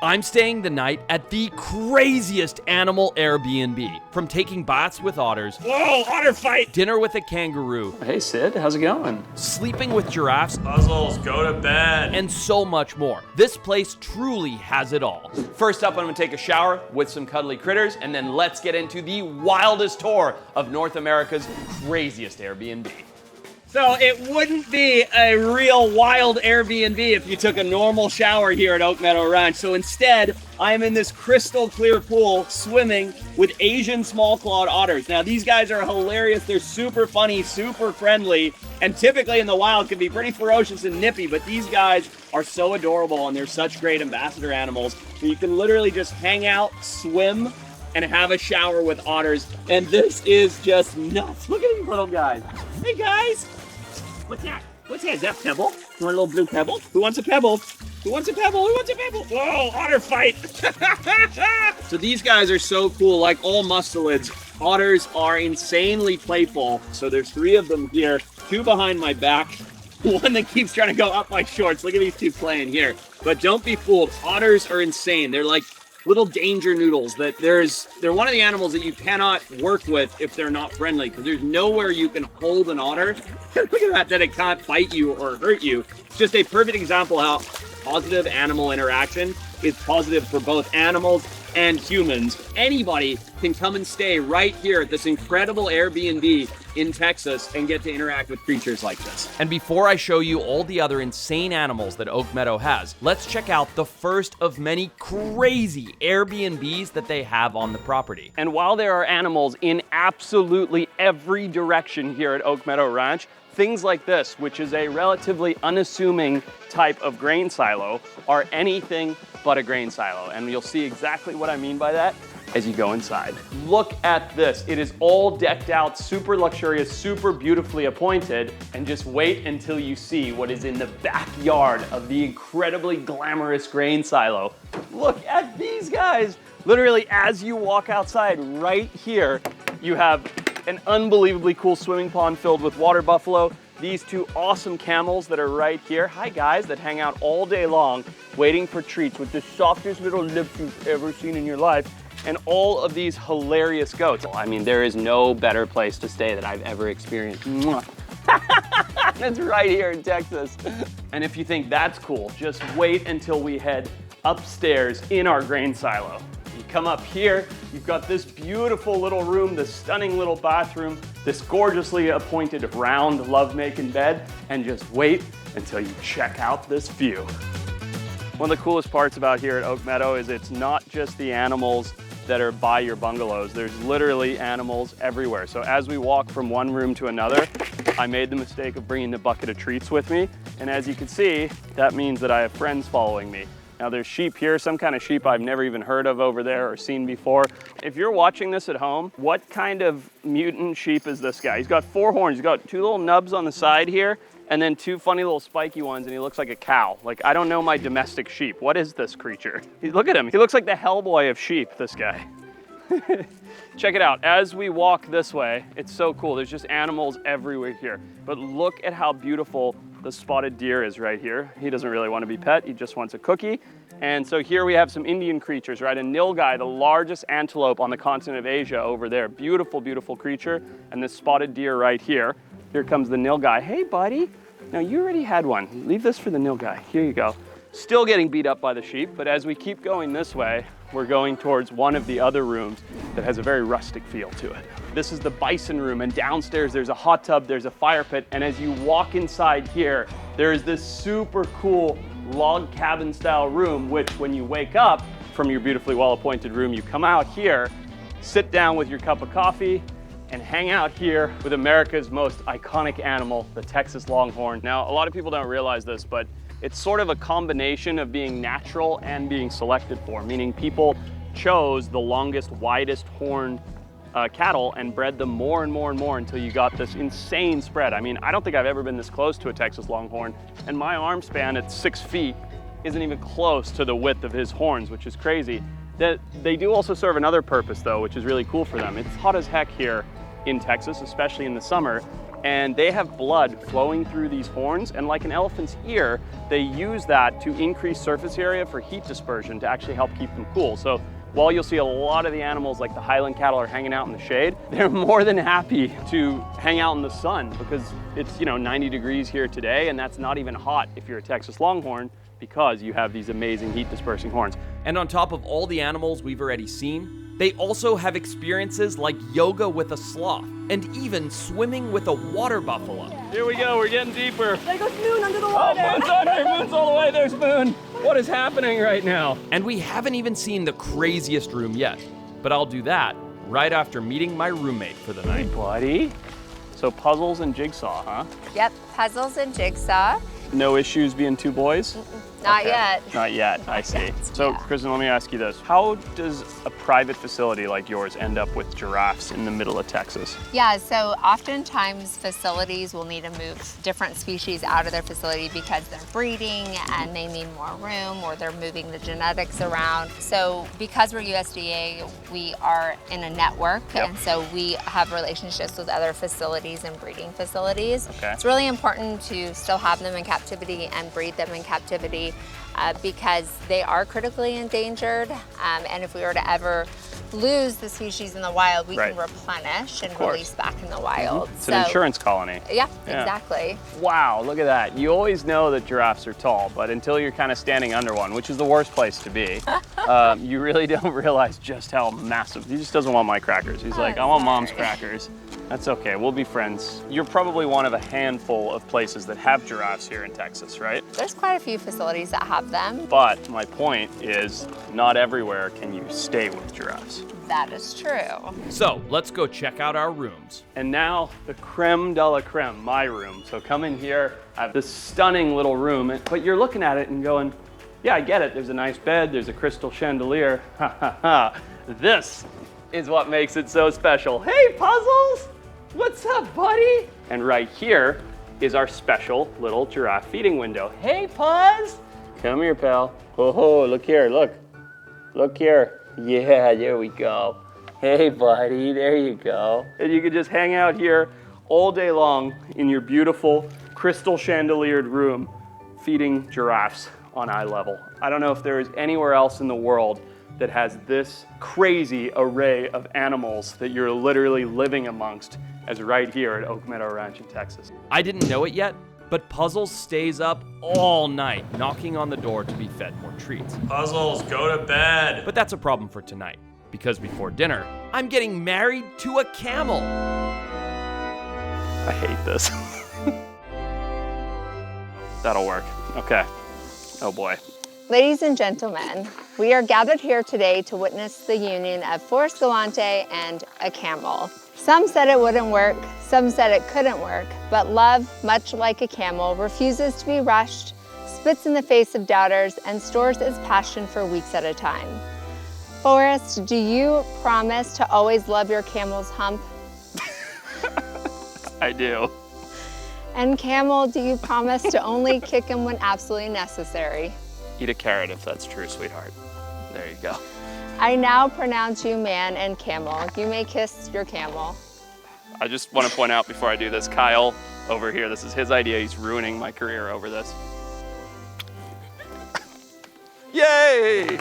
I'm staying the night at the craziest animal Airbnb. From taking baths with otters, whoa, otter fight! Dinner with a kangaroo, Hey Sid, how's it going? sleeping with giraffes, Puzzles, go to bed. and so much more. This place truly has it all. First up, I'm gonna take a shower with some cuddly critters, and then let's get into the wildest tour of North America's craziest Airbnb. So it wouldn't be a real wild Airbnb if you took a normal shower here at Oak Meadow Ranch. So instead, I'm in this crystal clear pool swimming with Asian small-clawed otters. Now these guys are hilarious. They're super funny, super friendly, and typically in the wild can be pretty ferocious and nippy, but these guys are so adorable and they're such great ambassador animals. So you can literally just hang out, swim, and have a shower with otters. And this is just nuts. Look at these little guys. Hey guys. What's that? What's that? Is that pebble? You want a little blue pebble? Who wants a pebble? Who wants a pebble? Who wants a pebble? Whoa, otter fight. So these guys are so cool. Like all mustelids, otters are insanely playful. So there's 3 of them here, 2 behind my back, 1 that keeps trying to go up my shorts. Look at these 2 playing here. But don't be fooled. Otters are insane. They're like little danger noodles. They're one of the animals that you cannot work with if they're not friendly, because there's nowhere you can hold an otter. Look at that it can't bite you or hurt you. It's just a perfect example how positive animal interaction is positive for both animals and humans. Anybody can come and stay right here at this incredible Airbnb in Texas and get to interact with creatures like this. And before I show you all the other insane animals that Oak Meadow has, let's check out the first of many crazy Airbnbs that they have on the property. And while there are animals in absolutely every direction here at Oak Meadow Ranch, things like this, which is a relatively unassuming type of grain silo, are anything but a grain silo. And you'll see exactly what I mean by that as you go inside. Look at this. It is all decked out, super luxurious, super beautifully appointed, and just wait until you see what is in the backyard of the incredibly glamorous grain silo. Look at these guys. Literally, as you walk outside right here, you have an unbelievably cool swimming pond filled with water buffalo, these 2 awesome camels that are right here. Hi guys, that hang out all day long waiting for treats with the softest little lips you've ever seen in your life, and all of these hilarious goats. I mean, there is no better place to stay that I've ever experienced. That's right here in Texas. And if you think that's cool, just wait until we head upstairs in our grain silo. You come up here, you've got this beautiful little room, this stunning little bathroom, this gorgeously appointed round lovemaking bed, and just wait until you check out this view. One of the coolest parts about here at Oak Meadow is it's not just the animals that are by your bungalows. There's literally animals everywhere. So as we walk from one room to another, I made the mistake of bringing the bucket of treats with me. And as you can see, that means that I have friends following me. Now there's sheep here, some kind of sheep I've never even heard of over there or seen before. If you're watching this at home, what kind of mutant sheep is this guy? He's got 4 horns, he's got 2 little nubs on the side here, and then 2 funny little spiky ones, and he looks like a cow. Like, I don't know my domestic sheep. What is this creature? Look at him, he looks like the Hellboy of sheep, this guy. Check it out, as we walk this way, it's so cool. There's just animals everywhere here. But look at how beautiful the spotted deer is right here. He doesn't really want to be pet, he just wants a cookie. And so here we have some Indian creatures, right? A nilgai, the largest antelope on the continent of Asia over there. Beautiful, beautiful creature. And this spotted deer right here. Here comes the nilgai. Hey buddy, now you already had one. Leave this for the nilgai, here you go. Still getting beat up by the sheep, but as we keep going this way, we're going towards one of the other rooms that has a very rustic feel to it. This is the bison room, and downstairs there's a hot tub, there's a fire pit, and as you walk inside here, there is this super cool log cabin style room, which when you wake up from your beautifully well-appointed room, you come out here, sit down with your cup of coffee, and hang out here with America's most iconic animal, the Texas Longhorn. Now, a lot of people don't realize this, but it's sort of a combination of being natural and being selected for, meaning people chose the longest, widest horn cattle and bred them more and more and more until you got this insane spread. I mean, I don't think I've ever been this close to a Texas Longhorn, and my arm span at 6 feet isn't even close to the width of his horns, which is crazy. They do also serve another purpose though, which is really cool for them. It's hot as heck here in Texas, especially in the summer. and they have blood flowing through these horns, and like an elephant's ear, they use that to increase surface area for heat dispersion to actually help keep them cool. So while you'll see a lot of the animals like the Highland cattle are hanging out in the shade, they're more than happy to hang out in the sun because it's 90 degrees here today, and that's not even hot if you're a Texas Longhorn because you have these amazing heat dispersing horns. And on top of all the animals we've already seen, they also have experiences like yoga with a sloth and even swimming with a water buffalo. Here we go, we're getting deeper. There goes Moon under the water. Oh, Moon's under, Moon's all the way, there's Moon. What is happening right now? And we haven't even seen the craziest room yet, but I'll do that right after meeting my roommate for the night. Hey, buddy. So puzzles and jigsaw, huh? Yep, puzzles and jigsaw. No issues being two boys? Not Okay. yet. Not yet, I see. yet, So, yeah. Kristen, let me ask you this. How does a private facility like yours end up with giraffes in the middle of Texas? Yeah, so oftentimes facilities will need to move different species out of their facility because they're breeding and they need more room or they're moving the genetics around. So because we're USDA, we are in a network, Yep. and so we have relationships with other facilities and breeding facilities. Okay. It's really important to still have them in captivity and breed them in captivity because they are critically endangered, and if we were to ever lose the species in the wild, we Right. can replenish and course. release back in the wild. It's an insurance colony. Yeah, Yeah. exactly. Wow, look at that. You always know that giraffes are tall, but until you're kind of standing under one, which is the worst place to be, you really don't realize just how massive. He just doesn't want my crackers. He's like, I want mom's sorry. crackers. That's okay, we'll be friends. You're probably one of a handful of places that have giraffes here in Texas, right? There's quite a few facilities that have them. But my point is, not everywhere can you stay with giraffes. That is true. So let's go check out our rooms. And now the creme de la creme, my room. So come in here, I have this stunning little room, but you're looking at it and going, yeah, I get it. There's a nice bed, there's a crystal chandelier. Ha ha ha. This is what makes it so special. Hey, Puzzles! What's up, buddy? And right here is our special little giraffe feeding window. Hey, Puzz! Come here, pal. Oh, look here, look. Look here. Yeah, there we go. Hey, buddy, there you go. And you can just hang out here all day long in your beautiful crystal chandeliered room feeding giraffes on eye level. I don't know if there is anywhere else in the world that has this crazy array of animals that you're literally living amongst as right here at Oak Meadow Ranch in Texas. I didn't know it yet, but Puzzles stays up all night knocking on the door to be fed more treats. Puzzles, go to bed. But that's a problem for tonight, because before dinner, I'm getting married to a camel. I hate this. That'll work. Okay. Oh boy. Ladies and gentlemen, we are gathered here today to witness the union of Forrest Galante and a camel. Some said it wouldn't work, some said it couldn't work, but love, much like a camel, refuses to be rushed, spits in the face of doubters, and stores its passion for weeks at a time. Forrest, do you promise to always love your camel's hump? I do. And camel, do you promise to only kick him when absolutely necessary? Eat a carrot if that's true, sweetheart. There you go. I now pronounce you man and camel. You may kiss your camel. I just want to point out before I do this, Kyle over here, this is his idea. He's ruining my career over this. Yay!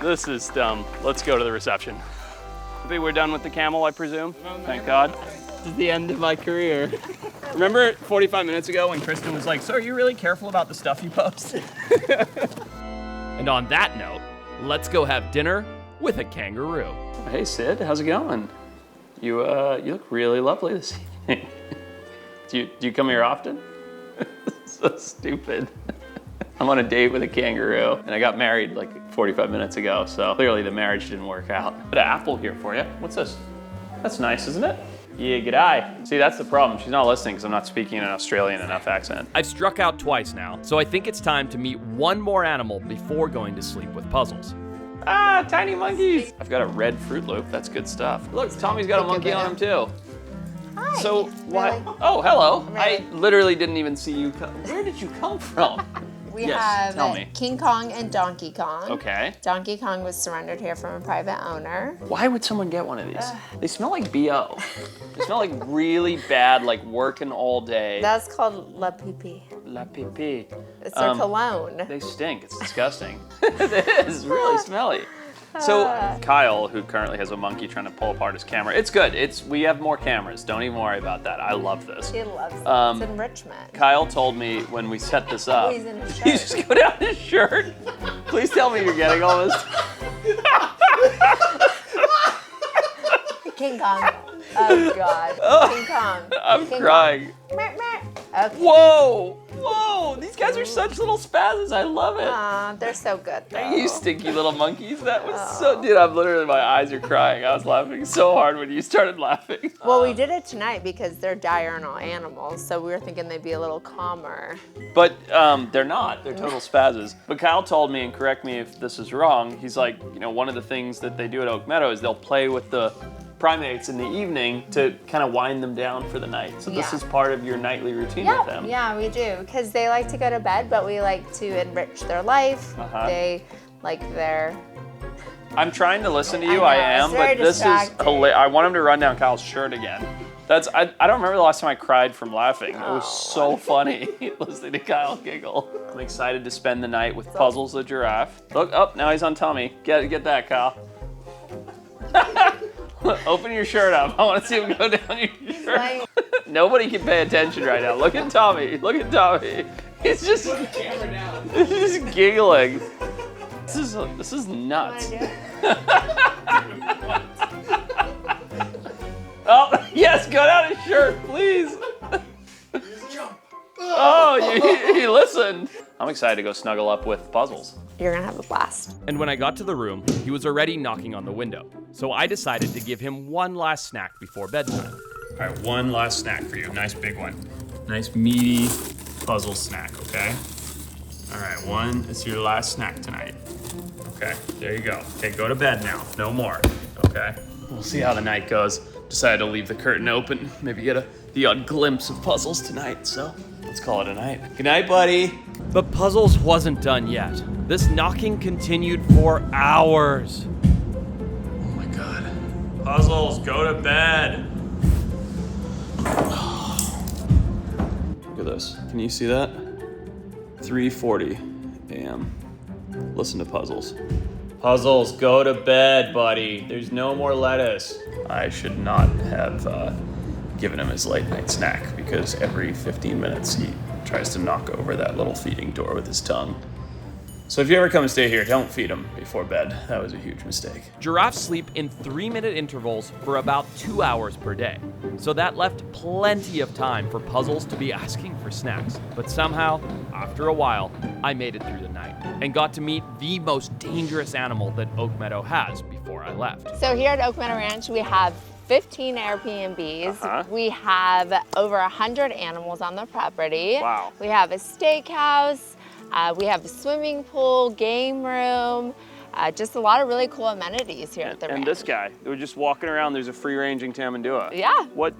This is dumb. Let's go to the reception. Okay, we're done with the camel, I presume? Thank God. This is the end of my career. Remember 45 minutes ago when Kristen was like, so are you really careful about the stuff you post? And on that note, let's go have dinner with a kangaroo. Hey Sid, how's it going? You look really lovely this evening. Do you come here often? So stupid. I'm on a date with a kangaroo, and I got married like 45 minutes ago, so clearly the marriage didn't work out. Got an apple here for you. What's this? That's nice, isn't it? Yeah, g'day. See, that's the problem. She's not listening because I'm not speaking an Australian enough accent. I've struck out twice now, so I think it's time to meet one more animal before going to sleep with Puzzles. Ah, tiny monkeys. I've got a red Fruit Loop. That's good stuff. Look, Tommy's got a monkey on him too. Hi. So why? Really? Oh, hello. Really? I literally didn't even see you come. Where did you come from? We Yes, have tell me. King Kong and Donkey Kong. Okay. Donkey Kong was surrendered here from a private owner. Why would someone get one of these? They smell like BO. They smell like really bad, like working all day. That's called La Pipi. La pipi. It's their cologne. They stink. It's disgusting. It is really smelly. So Kyle, who currently has a monkey trying to pull apart his camera, it's good. We have more cameras. Don't even worry about that. I love this. He loves it. It's enrichment. Kyle told me when we set this up, He's in his you shirt. just go down his shirt. Please tell me you're getting all this. King Kong. Oh God. King Kong. I'm King crying. Kong. Meh, meh. Okay. Whoa! Whoa! These guys are such little spazzes. I love it. Aw, they're so good though. You stinky little monkeys. That was so, dude, I'm literally, my eyes are crying. I was laughing so hard when you started laughing. Well, we did it tonight because they're diurnal animals, so we were thinking they'd be a little calmer. But they're not. They're total spazzes. But Kyle told me, and correct me if this is wrong, he's like, you know, one of the things that they do at Oak Meadow is they'll play with the primates in the evening to kind of wind them down for the night. So this Yeah. is part of your nightly routine with them. Yeah, we do, because they like to go to bed, but we like to enrich their life. They like their... I'm trying to listen to you, I I know, am, it's very but this is distracting. hilarious. I want him to run down Kyle's shirt again. I don't remember the last time I cried from laughing. It was so funny listening to Kyle giggle. I'm excited to spend the night with Puzzles the giraffe. Look, oh, now he's on tummy. Get that, Kyle. Open your shirt up. I want to see him go down your shirt. Like, Nobody can pay attention right now. Look at Tommy. Look at Tommy. He's just he's just giggling. This is nuts. wanna do it? Oh yes, go down his shirt, please. Oh, he listened. I'm excited to go snuggle up with Puzzles. You're gonna have a blast. And when I got to the room, he was already knocking on the window. So I decided to give him one last snack before bedtime. All right, one last snack for you. Nice big one. Nice meaty puzzle snack, okay? All right, one is your last snack tonight. Okay, there you go. Okay, go to bed now. No more, okay? We'll see how the night goes. Decided to leave the curtain open. Maybe get the odd glimpse of Puzzles tonight, so let's call it a night. Good night, buddy. But Puzzles wasn't done yet. This knocking continued for hours. Oh my God. Puzzles, go to bed. Look at this. Can you see that? 3:40 a.m. Listen to Puzzles. Puzzles, go to bed, buddy. There's no more lettuce. I should not have given him his late night snack because every 15 minutes he tries to knock over that little feeding door with his tongue. So if you ever come and stay here, don't feed him before bed. That was a huge mistake. Giraffes sleep in 3-minute intervals for about 2 hours per day. So that left plenty of time for Puzzles to be asking for snacks. But somehow, after a while, I made it through the night and got to meet the most dangerous animal that Oak Meadow has before I left. So here at Oak Meadow Ranch, we have 15 Airbnbs. We have over 100 animals on the property. Wow. We have a steakhouse. We have a swimming pool, game room, just a lot of really cool amenities here at the ranch. And this guy, we're just walking around, there's a free-ranging tamandua. Yeah. What,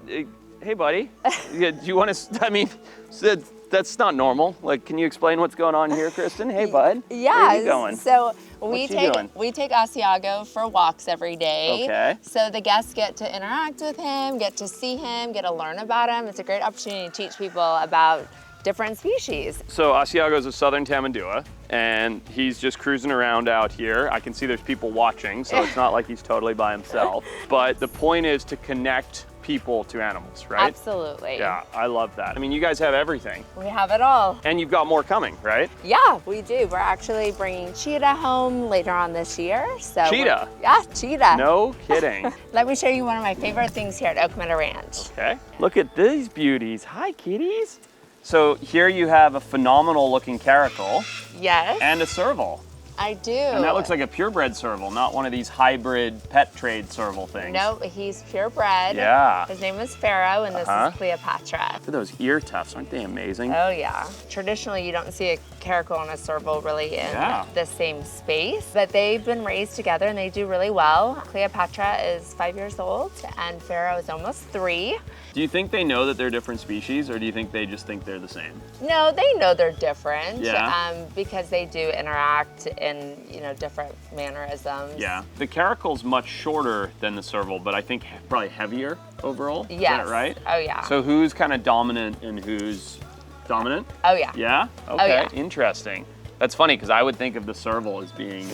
hey buddy, yeah, do you want to, I mean, that's not normal. Like, can you explain what's going on here, Kristen? Hey bud, Yeah. where are you going? So What's he doing? we take Asiago for walks every day. Okay. So the guests get to interact with him, get to see him, get to learn about him. It's a great opportunity to teach people about different species. So Asiago's a southern tamandua, and he's just cruising around out here. I can see there's people watching, so it's not like he's totally by himself. But the point is to connect people to animals, right? Absolutely. Yeah, I love that. I mean, you guys have everything. We have it all. And you've got more coming, right? Yeah, we do. We're actually bringing Cheetah home later on this year. So Cheetah? Yeah, Cheetah. No kidding. Let me show you one of my favorite things here at Oak Meadow Ranch. Okay. Look at these beauties. Hi, kitties. So here you have a phenomenal looking caracal Yes. and a serval. I do. And that looks like a purebred serval, not one of these hybrid pet trade serval things. No, he's purebred. Yeah. His name is Pharaoh, and this is Cleopatra. Look at those ear tufts, aren't they amazing? Oh yeah. Traditionally, you don't see a caracal and a serval really in the same space, but they've been raised together and they do really well. Cleopatra is 5 years old and Pharaoh is almost 3. Do you think they know that they're different species, or do you think they just think they're the same? No, they know they're different because they do interact in different mannerisms. Yeah. The caracal's much shorter than the serval, but I think probably heavier overall. Yes. Is that right? Oh yeah. So who's kind of dominant and who's dominant? Oh yeah. Yeah? Okay, Oh, yeah. Interesting. That's funny because I would think of the serval as being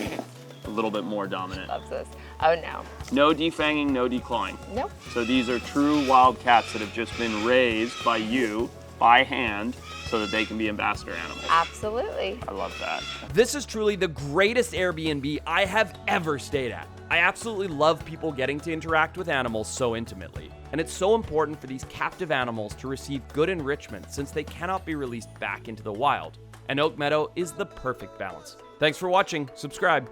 a little bit more dominant. Loves this. Oh no. No defanging, no declawing. Nope. So these are true wild cats that have just been raised by you, by hand, so that they can be ambassador animals. Absolutely. I love that. This is truly the greatest Airbnb I have ever stayed at. I absolutely love people getting to interact with animals so intimately. And it's so important for these captive animals to receive good enrichment since they cannot be released back into the wild. And Oak Meadow is the perfect balance. Thanks for watching. Subscribe.